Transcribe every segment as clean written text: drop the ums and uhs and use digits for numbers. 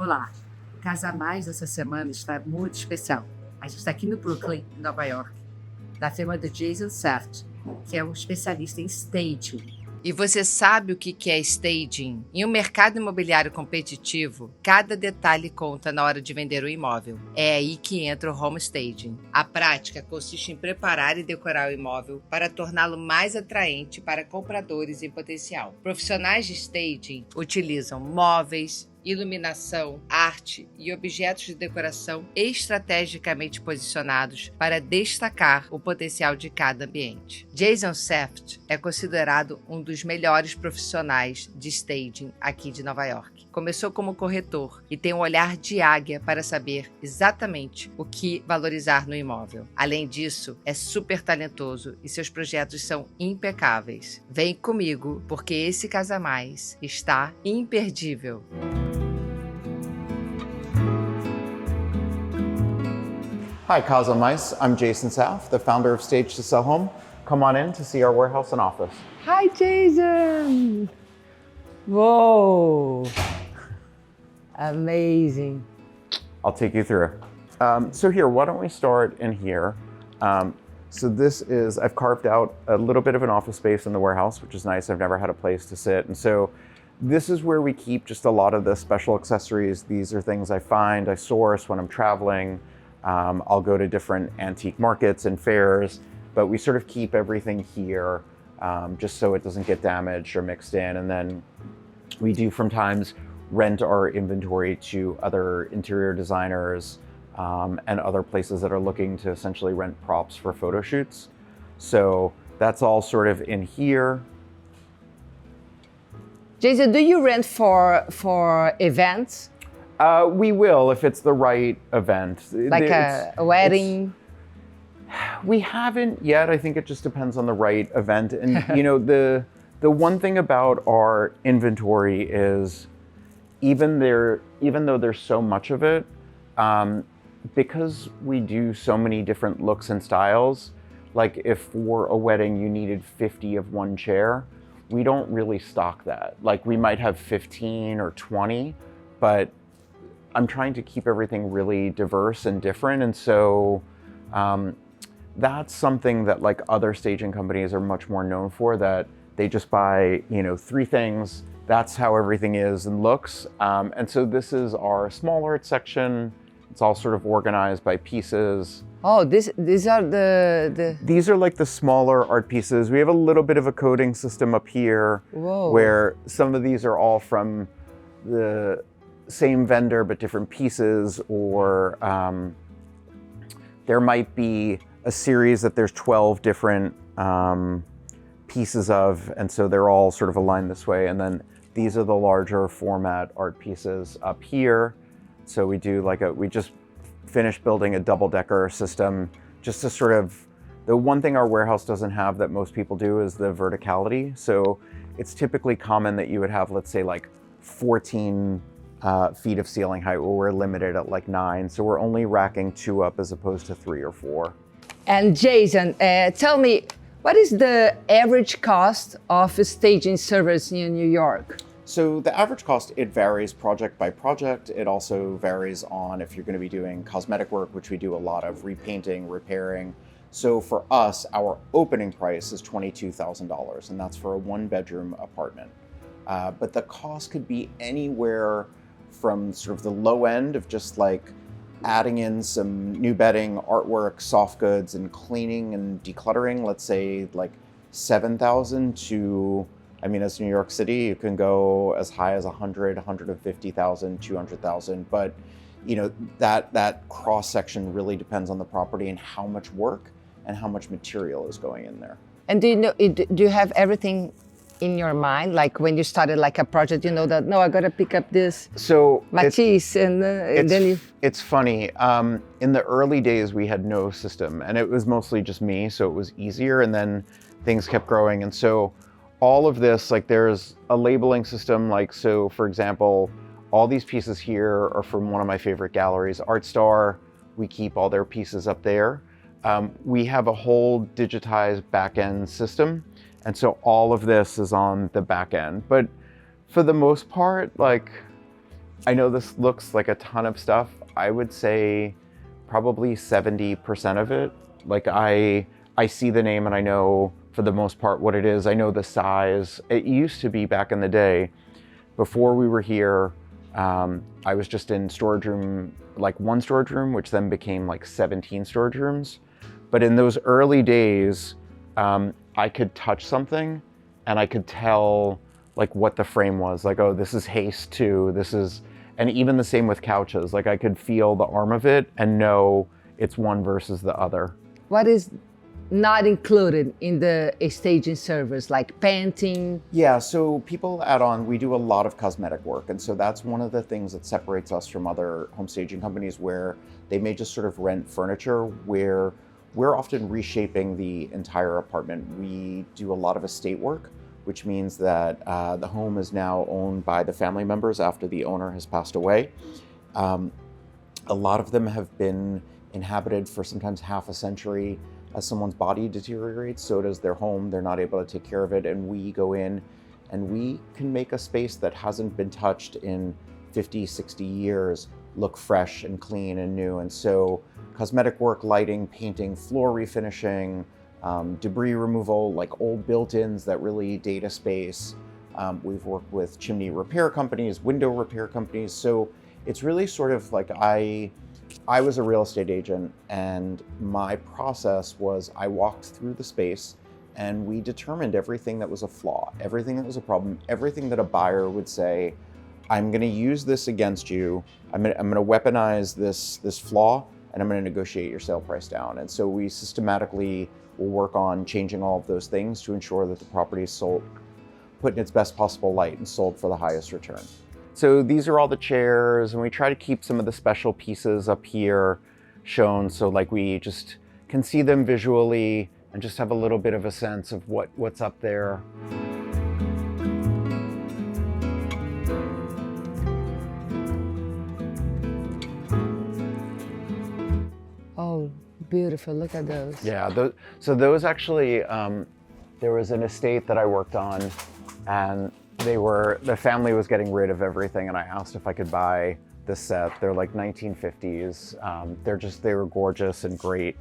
Olá, o Casa Mais dessa semana está muito especial. A gente está aqui no Brooklyn, em Nova York, da firma do Jason Saft, que é um especialista em staging. E você sabe o que é staging? Em um mercado imobiliário competitivo, cada detalhe conta na hora de vender o imóvel. É aí que entra o home staging. A prática consiste em preparar e decorar o imóvel para torná-lo mais atraente para compradores em potencial. Profissionais de staging utilizam móveis, iluminação, arte e objetos de decoração estrategicamente posicionados para destacar o potencial de cada ambiente. Jason Saft é considerado um dos melhores profissionais de staging aqui de Nova York. Começou como corretor e tem um olhar de águia para saber exatamente o que valorizar no imóvel. Além disso, é super talentoso e seus projetos são impecáveis. Vem comigo, porque esse Casa Mais está imperdível. Hi, Casa Mais. I'm Jason Saft, the founder of Stage to Sell Home. Come on in to see our warehouse and office. Hi, Jason. Whoa. Amazing. I'll take you through. So here, why don't we start in here? So this is, I've carved out a little bit of an office space in the warehouse, which is nice. I've never had a place to sit. And so this is where we keep just a lot of the special accessories. These are things I find, I source when I'm traveling. I'll go to different antique markets and fairs, but we sort of keep everything here just so it doesn't get damaged or mixed in. And then we do from times rent our inventory to other interior designers and other places that are looking to essentially rent props for photo shoots. So that's all sort of in here. Jason, do you rent for events? We will if it's the right event. Like a wedding? We haven't yet. I think it just depends on the right event. And you know, the one thing about our inventory is even though there's so much of it, because we do so many different looks and styles, like if for a wedding you needed 50 of one chair, we don't really stock that. Like we might have 15 or 20, but I'm trying to keep everything really diverse and different. And so that's something that like other staging companies are much more known for, that they just buy, you know, 3 things. That's how everything is and looks. And so this is our small art section. It's all sort of organized by pieces. Oh, these are the... These are like the smaller art pieces. We have a little bit of a coding system up here. Whoa. Where some of these are all from the same vendor but different pieces, or there might be a series that there's 12 different pieces of, and so they're all sort of aligned this way. And then these are the larger format art pieces up here. So we do we just finished building a double-decker system just to sort of, the one thing our warehouse doesn't have that most people do is the verticality. So it's typically common that you would have, let's say, like 14 feet of ceiling height, where we're limited at like 9. So we're only racking 2 up as opposed to 3 or 4. And Jason, tell me, what is the average cost of a staging service in New York? So the average cost, it varies project by project. It also varies on if you're going to be doing cosmetic work, which we do a lot of, repainting, repairing. So for us, our opening price is $22,000, and that's for a 1-bedroom apartment. But the cost could be anywhere from sort of the low end of just like adding in some new bedding, artwork, soft goods, and cleaning and decluttering, let's say like $7,000 to, I mean, as New York City, you can go as high as 100, 150,000, 200,000. But you know, that cross section really depends on the property and how much work and how much material is going in there. And do you have everything in your mind? Like when you started like a project, you know that, no, I gotta pick up this Matisse, and then you... It's funny, in the early days we had no system, and it was mostly just me, so it was easier, and then things kept growing. And so all of this, like there's a labeling system, like, so for example, all these pieces here are from one of my favorite galleries, ArtStar. We keep all their pieces up there. We have a whole digitized back-end system. And so all of this is on the back end. But for the most part, like I know this looks like a ton of stuff. I would say probably 70% of it. Like I see the name and I know for the most part what it is. I know the size. It used to be back in the day, before we were here, I was just in storage room, like one storage room, which then became like 17 storage rooms. But in those early days, I could touch something and I could tell like what the frame was. Like, oh, this is Haste 2, this is, and even the same with couches. Like I could feel the arm of it and know it's one versus the other. What is not included in the staging service, like painting? Yeah, so people add on, we do a lot of cosmetic work. And so that's one of the things that separates us from other home staging companies, where they may just sort of rent furniture, where we're often reshaping the entire apartment. We do a lot of estate work, which means that the home is now owned by the family members after the owner has passed away. A lot of them have been inhabited for sometimes half a century. As someone's body deteriorates, so does their home. They're not able to take care of it, and we go in and we can make a space that hasn't been touched in 50, 60 years look fresh and clean and new. And so cosmetic work, lighting, painting, floor refinishing, debris removal, like old built-ins that really date a space. We've worked with chimney repair companies, window repair companies. So it's really sort of like I was a real estate agent, and my process was I walked through the space and we determined everything that was a flaw, everything that was a problem, everything that a buyer would say, I'm going to use this against you. I'm going to weaponize this flaw, and I'm going to negotiate your sale price down. And so we systematically will work on changing all of those things to ensure that the property is sold, put in its best possible light, and sold for the highest return. So these are all the chairs, and we try to keep some of the special pieces up here shown, so like we just can see them visually and just have a little bit of a sense of what's up there. Oh, beautiful, look at those. Yeah, so those actually, there was an estate that I worked on, and the family was getting rid of everything, and I asked if I could buy this set. They're like 1950s. They were gorgeous and great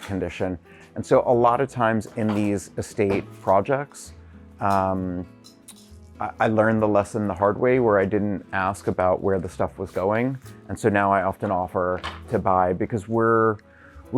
condition. And so a lot of times in these estate projects, I learned the lesson the hard way, where I didn't ask about where the stuff was going. And so now I often offer to buy, because we're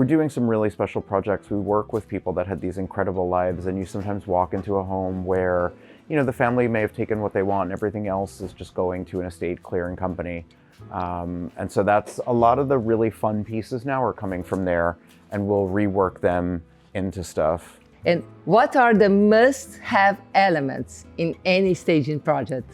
doing some really special projects. We work with people that had these incredible lives, and you sometimes walk into a home where, you know, the family may have taken what they want and everything else is just going to an estate clearing company. And so that's a lot of the really fun pieces now are coming from there, and we'll rework them into stuff. And what are the must-have elements in any staging project?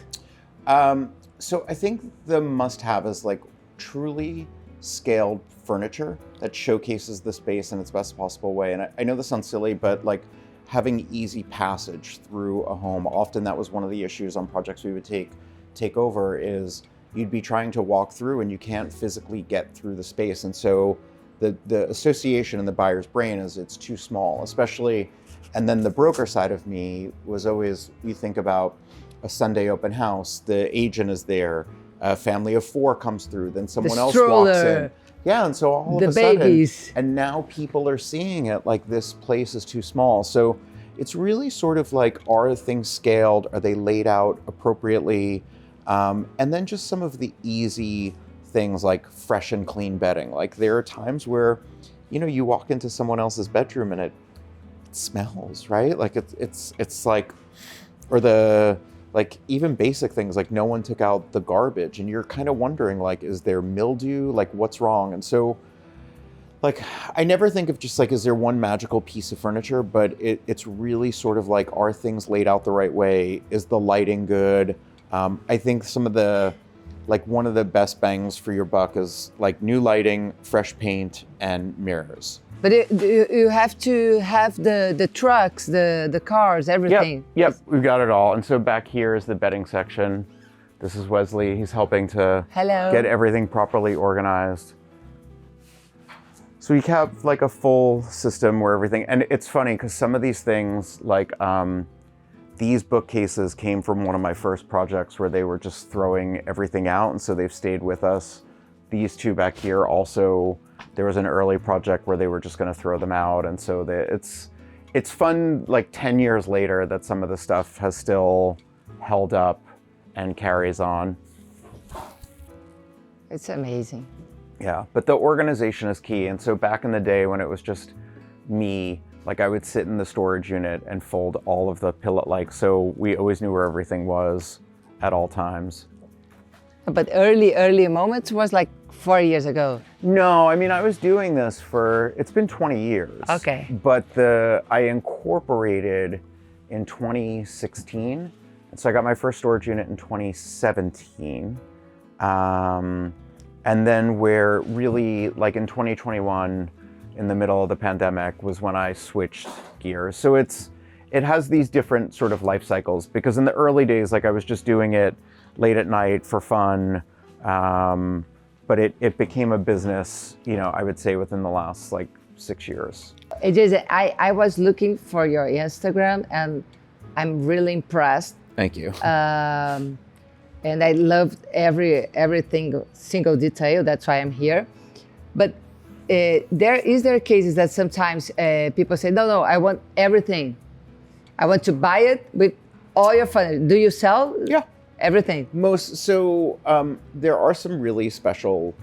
So I think the must-have is like truly scaled furniture that showcases the space in its best possible way. And I know this sounds silly, but like having easy passage through a home. Often that was one of the issues on projects we would take over, is you'd be trying to walk through and you can't physically get through the space. And so the association in the buyer's brain is it's too small, especially, and then the broker side of me was always, you think about a Sunday open house, the agent is there, a family of 4 comes through, then someone else walks in. Yeah, and so all of a sudden, babies. And now people are seeing it like this place is too small. So it's really sort of like, are things scaled? Are they laid out appropriately? And then just some of the easy things like fresh and clean bedding. Like there are times where, you know, you walk into someone else's bedroom and it smells, right? Like it's like, or like even basic things like no one took out the garbage, and you're kind of wondering like, is there mildew? Like what's wrong? And so like, I never think of just like, is there one magical piece of furniture, but it's really sort of like, are things laid out the right way? Is the lighting good? I think some of the, like one of the best bangs for your buck is like new lighting, fresh paint, and mirrors. But you have to have the trucks, the cars, everything. Yep, we've got it all. And so back here is the bedding section. This is Wesley. He's helping to get everything properly organized. So we have like a full system where everything, and it's funny because some of these things like these bookcases came from one of my first projects where they were just throwing everything out, and so they've stayed with us. These two back here also, there was an early project where they were just going to throw them out, and so it's fun, like 10 years later, that some of the stuff has still held up and carries on. It's amazing. Yeah, but the organization is key. And so back in the day when it was just me, like I would sit in the storage unit and fold all of the pillet, so we always knew where everything was at all times. But early moments was like 4 years ago. No, I mean, I was doing this it's been 20 years. Okay. But I incorporated in 2016. And so I got my first storage unit in 2017. And then where really, like in 2021, in the middle of the pandemic, was when I switched gears. So it has these different sort of life cycles, because in the early days, like I was just doing it late at night for fun. But it became a business, I would say within the last 6 years. Jason, I was looking for your Instagram and I'm really impressed. Thank you. And I loved everything, single detail. That's why I'm here. But there are cases that sometimes people say, no, I want everything. I want to buy it with all your furniture. Do you sell? Yeah. Everything? There are some really special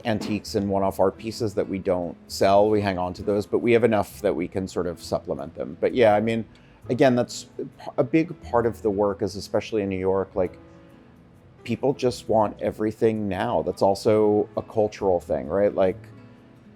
antiques and one-off art pieces that we don't sell. We hang on to those, but we have enough that we can sort of supplement them. But yeah, I mean, again, that's a big part of the work, is especially in New York, people just want everything now. That's also a cultural thing, right?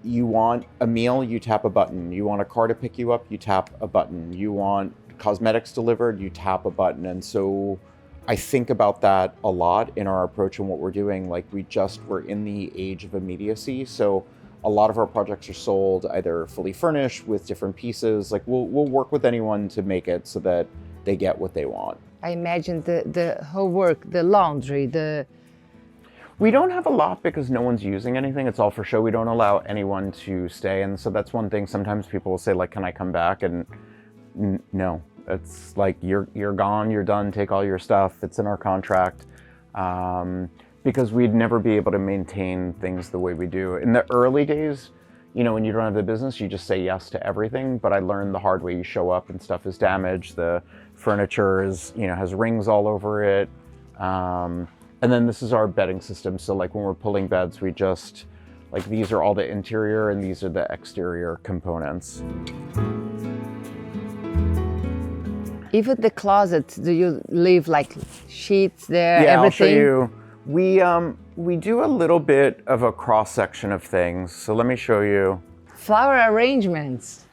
You want a meal, you tap a button. You want a car to pick you up, you tap a button. You want cosmetics delivered, you tap a button. And so I think about that a lot in our approach and what we're doing. We're in the age of immediacy. So a lot of our projects are sold either fully furnished with different pieces. We'll work with anyone to make it so that they get what they want. I imagine the whole work, the laundry, We don't have a lot because no one's using anything. It's all for show. We don't allow anyone to stay. And so that's one thing. Sometimes people will say, can I come back? And no, it's you're gone, you're done, take all your stuff. It's in our contract. Because we'd never be able to maintain things the way we do. In the early days, when you don't have the business, you just say yes to everything. But I learned the hard way. You show up and stuff is damaged. The furniture has rings all over it. And then this is our bedding system. So when we're pulling beds, we just, these are all the interior and these are the exterior components. Even the closets, do you leave sheets there, yeah, everything? I'll show you. We do a little bit of a cross section of things. So let me show you. Flower arrangements.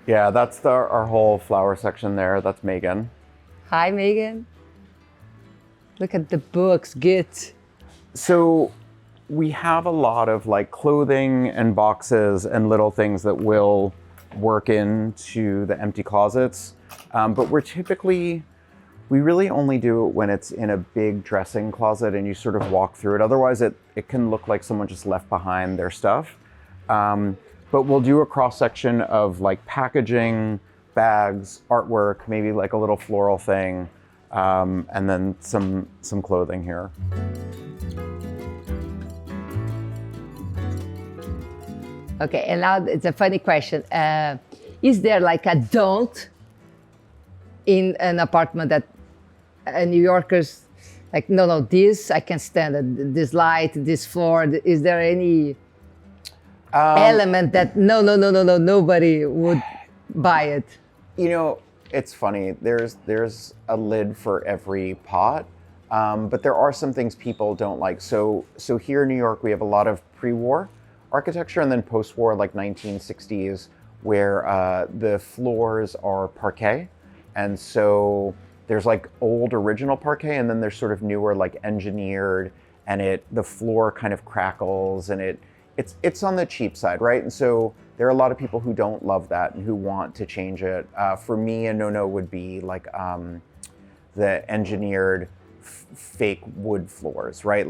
Yeah, that's our whole flower section there. That's Megan. Hi, Megan. Look at the books, Git. So we have a lot of clothing and boxes and little things that will work into the empty closets. But we really only do it when it's in a big dressing closet and you sort of walk through it. Otherwise, it can look like someone just left behind their stuff. But we'll do a cross section of packaging, bags, artwork, maybe a little floral thing. And then some clothing here. Okay, and now it's a funny question. Is there a don't in an apartment that New Yorkers no, this I can't stand it, this light, this floor? Is there any element that no, nobody would buy it? It's funny. There's a lid for every pot, but there are some things people don't like. So here in New York, we have a lot of pre-war architecture and then post-war, 1960s, where the floors are parquet, and so there's old original parquet, and then there's sort of newer engineered, and the floor kind of crackles, and it's on the cheap side, right? And so there are a lot of people who don't love that and who want to change it. For me, a no-no would be the engineered fake wood floors, right?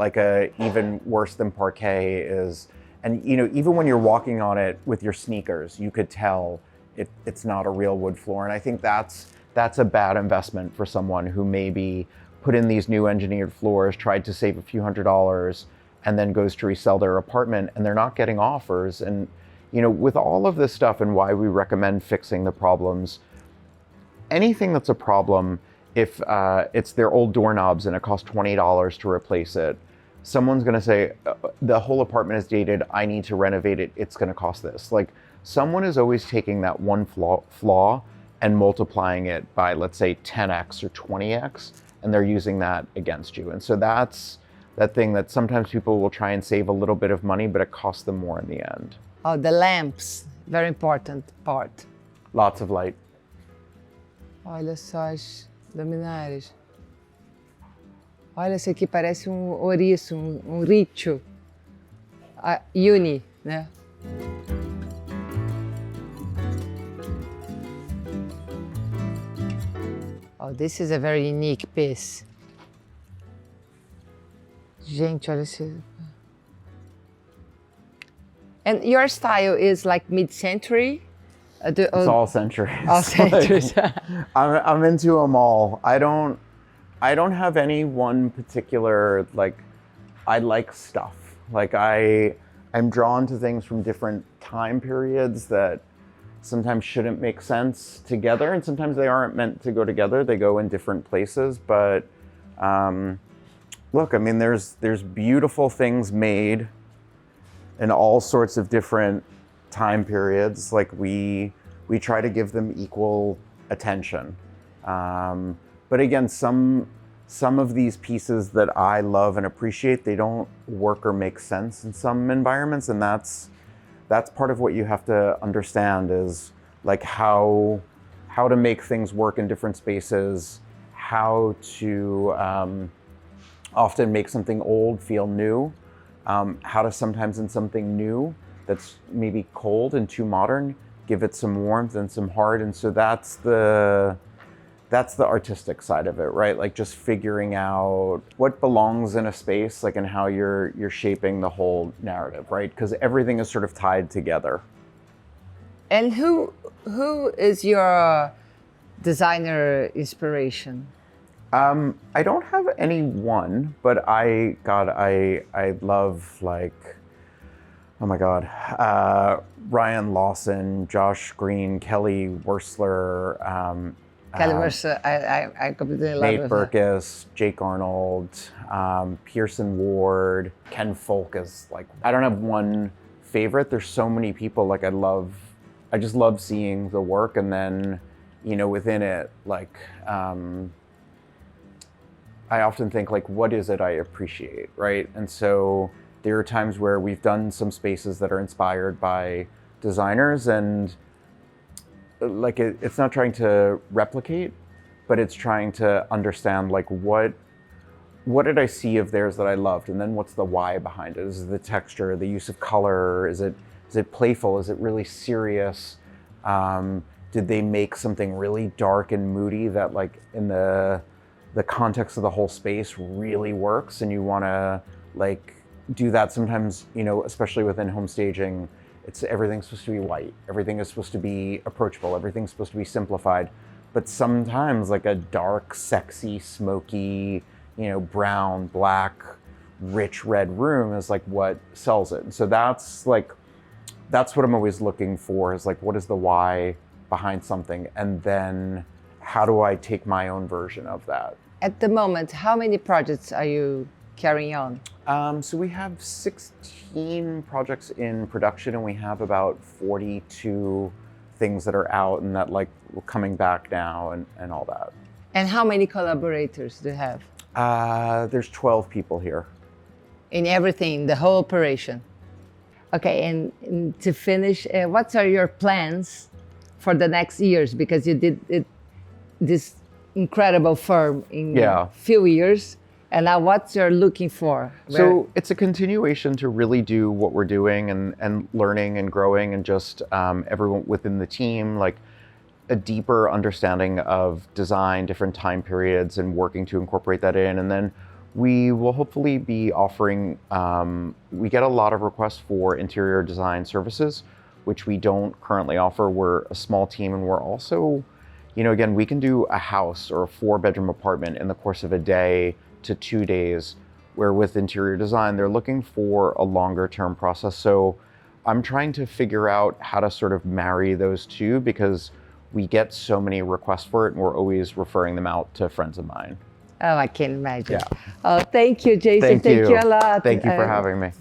Even worse than parquet is, and even when you're walking on it with your sneakers, you could tell it's not a real wood floor. And I think that's that's a bad investment for someone who maybe put in these new engineered floors, tried to save a few $100s, and then goes to resell their apartment and they're not getting offers. And with all of this stuff and why we recommend fixing the problems, anything that's a problem, if it's their old doorknobs and it costs $20 to replace it, someone's going to say, the whole apartment is dated, I need to renovate it, it's going to cost this. Like, someone is always taking that one flaw and multiplying it by, let's say, 10x or 20x, and they're using that against you. And so that's that thing that sometimes people will try and save a little bit of money, but it costs them more in the end. Oh, the lamps, very important part. Lots of light. Olha só as luminárias. Olha, esse aqui parece ouriço, rítio. Uni, né? Oh, this is a very unique piece. Gente, olha esse... And your style is like mid-century? It's all centuries. All centuries. I'm into them all. I don't have any one particular, I like stuff. I'm drawn to things from different time periods that sometimes shouldn't make sense together, and sometimes they aren't meant to go together. They go in different places. But look, I mean, there's beautiful things made in all sorts of different time periods. Like we try to give them equal attention. But again, some of these pieces that I love and appreciate, they don't work or make sense in some environments, and that's part of what you have to understand is like how to make things work in different spaces, how to often make something old feel new, how to sometimes in something new that's maybe cold and too modern, give it some warmth and some heart. And so that's the artistic side of it, right? Like just figuring out what belongs in a space, like, and how you're shaping the whole narrative, right? Because everything is sort of tied together. And who is your designer inspiration? I don't have any one, but I love, like, oh my God, Ryan Lawson, Josh Green, Kelly Wearstler, Kelly Wearstler, I completely love Nate Berkus, Jake Arnold, Pearson Ward, Ken Folk is like, I don't have one favorite. There's so many people, like I just love seeing the work, and then, within it, like, I often think, like, what is it I appreciate, right? And so there are times where we've done some spaces that are inspired by designers, and like it's not trying to replicate, but it's trying to understand, like, what did I see of theirs that I loved, and then what's the why behind it? Is it the texture, the use of color? Is it playful? Is it really serious? Did they make something really dark and moody that, like, in the context of the whole space really works, and you want to, like, do that? Sometimes, especially within home staging, everything's supposed to be white, everything is supposed to be approachable, everything's supposed to be simplified, but sometimes, like, a dark, sexy, smoky, brown, black, rich red room is like what sells it. And so that's what I'm always looking for, is like, what is the why behind something, and then how do I take my own version of that? At the moment, how many projects are you carrying on? So we have 16 projects in production, and we have about 42 things that are out and that, like, we're coming back now and all that. And how many collaborators do you have? There's 12 people here. In everything, the whole operation. Okay, and to finish, what are your plans for the next years? Because you did this incredible firm in a few years. And now what you're looking for? So it's a continuation to really do what we're doing and learning and growing, and just everyone within the team, like a deeper understanding of design, different time periods, and working to incorporate that in. And then we will hopefully be offering, we get a lot of requests for interior design services, which we don't currently offer. We're a small team, and we're also, you know, again, we can do a house or a 4-bedroom apartment in the course of a day to 2 days, where with interior design, they're looking for a longer term process. So I'm trying to figure out how to sort of marry those two, because we get so many requests for it and we're always referring them out to friends of mine. Oh, I can imagine. Yeah. Oh, thank you, Jason. Thank you a lot. Thank you for having me.